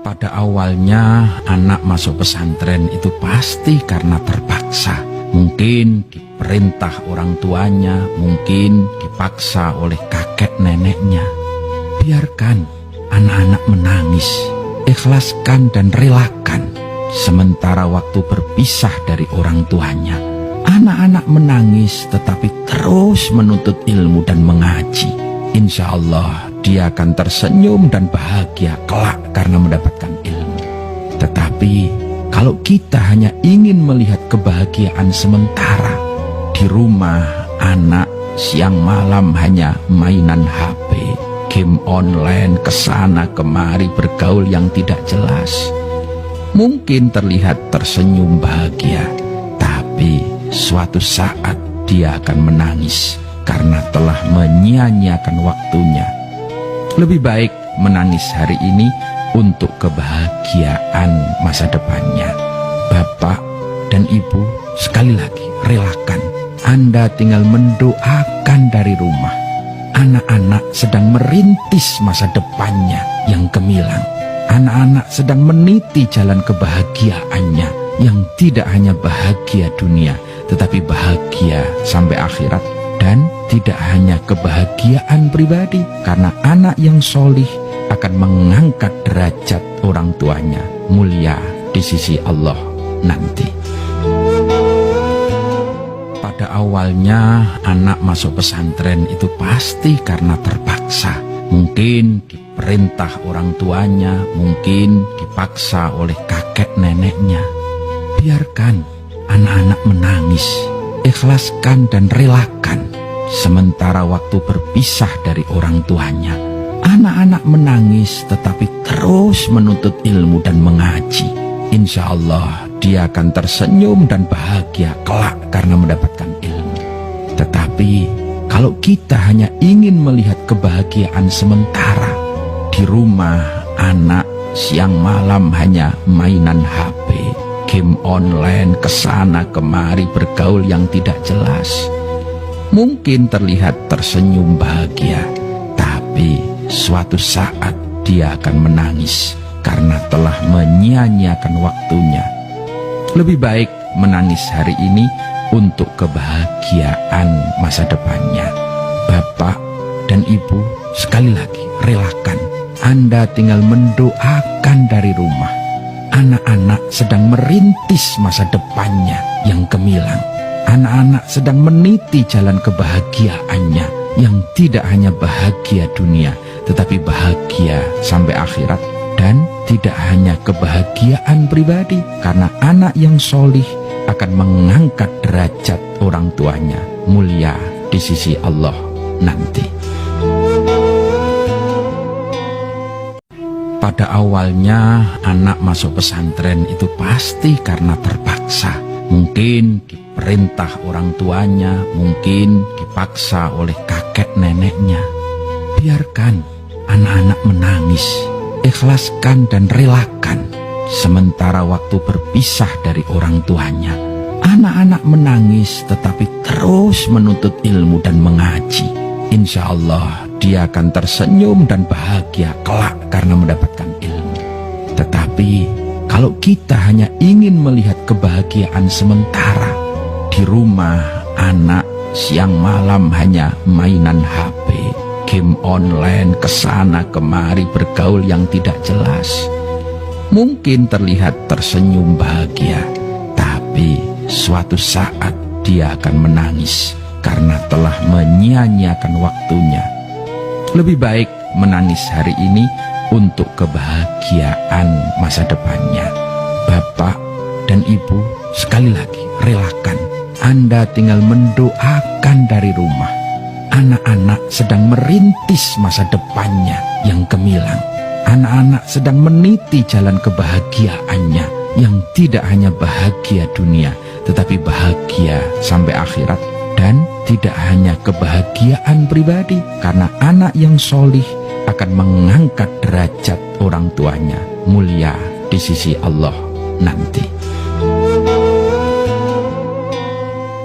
Pada awalnya anak masuk pesantren itu pasti karena terpaksa. Mungkin diperintah orang tuanya, mungkin dipaksa oleh kakek neneknya. Biarkan anak-anak menangis, ikhlaskan dan relakan. Sementara waktu berpisah dari orang tuanya, anak-anak menangis tetapi terus menuntut ilmu dan mengaji. Insya Allah dia akan tersenyum dan bahagia kelak karena mendapatkan ilmu. Tetapi kalau kita hanya ingin melihat kebahagiaan sementara, di rumah anak siang malam hanya mainan HP, game online, kesana kemari bergaul yang tidak jelas, mungkin terlihat tersenyum bahagia, tapi suatu saat dia akan menangis karena telah menyia-nyiakan waktunya. Lebih baik menangis hari ini untuk kebahagiaan masa depannya. Bapak dan Ibu, sekali lagi relakan. Anda tinggal mendoakan dari rumah. Anak-anak sedang merintis masa depannya yang gemilang. Anak-anak sedang meniti jalan kebahagiaannya yang tidak hanya bahagia dunia, tetapi bahagia sampai akhirat. Dan tidak hanya kebahagiaan pribadi, karena anak yang solih akan mengangkat derajat orang tuanya mulia di sisi Allah nanti. Pada awalnya anak masuk pesantren itu pasti karena terpaksa. Mungkin diperintah orang tuanya, mungkin dipaksa oleh kakek neneknya. Biarkan anak-anak menangis, ikhlaskan dan relakan. Sementara waktu berpisah dari orang tuanya, anak-anak menangis tetapi terus menuntut ilmu dan mengaji. Insya Allah dia akan tersenyum dan bahagia kelak karena mendapatkan ilmu. Tetapi kalau kita hanya ingin melihat kebahagiaan sementara, di rumah anak siang malam hanya mainan HP, game online, kesana kemari bergaul yang tidak jelas, mungkin terlihat tersenyum bahagia, tapi suatu saat dia akan menangis karena telah menyia-nyiakan waktunya. Lebih baik menangis hari ini untuk kebahagiaan masa depannya. Bapak dan Ibu, sekali lagi relakan. Anda tinggal mendoakan dari rumah. Anak-anak sedang merintis masa depannya yang gemilang. Anak-anak sedang meniti jalan kebahagiaannya yang tidak hanya bahagia dunia, tetapi bahagia sampai akhirat. Dan tidak hanya kebahagiaan pribadi, karena anak yang solih akan mengangkat derajat orang tuanya mulia di sisi Allah nanti. Pada awalnya anak masuk pesantren itu pasti karena terpaksa. Mungkin diperintah orang tuanya, mungkin dipaksa oleh kakek neneknya. Biarkan anak-anak menangis, ikhlaskan dan relakan. Sementara waktu berpisah dari orang tuanya, anak-anak menangis tetapi terus menuntut ilmu dan mengaji. Insya Allah dia akan tersenyum dan bahagia kelak karena mendapatkan ilmu. Tetapi kalau kita hanya ingin melihat kebahagiaan sementara, di rumah anak siang malam hanya mainan HP, game online, kesana kemari bergaul yang tidak jelas, mungkin terlihat tersenyum bahagia, tapi suatu saat dia akan menangis karena telah menyia-nyiakan waktunya. Lebih baik menangis hari ini untuk kebahagiaan masa depannya. Bapak dan Ibu, sekali lagi relakan. Anda tinggal mendoakan dari rumah. Anak-anak sedang merintis masa depannya yang gemilang. Anak-anak sedang meniti jalan kebahagiaannya yang tidak hanya bahagia dunia, tetapi bahagia sampai akhirat. Dan tidak hanya kebahagiaan pribadi, karena anak yang solih akan mengangkat derajat orang tuanya mulia di sisi Allah nanti.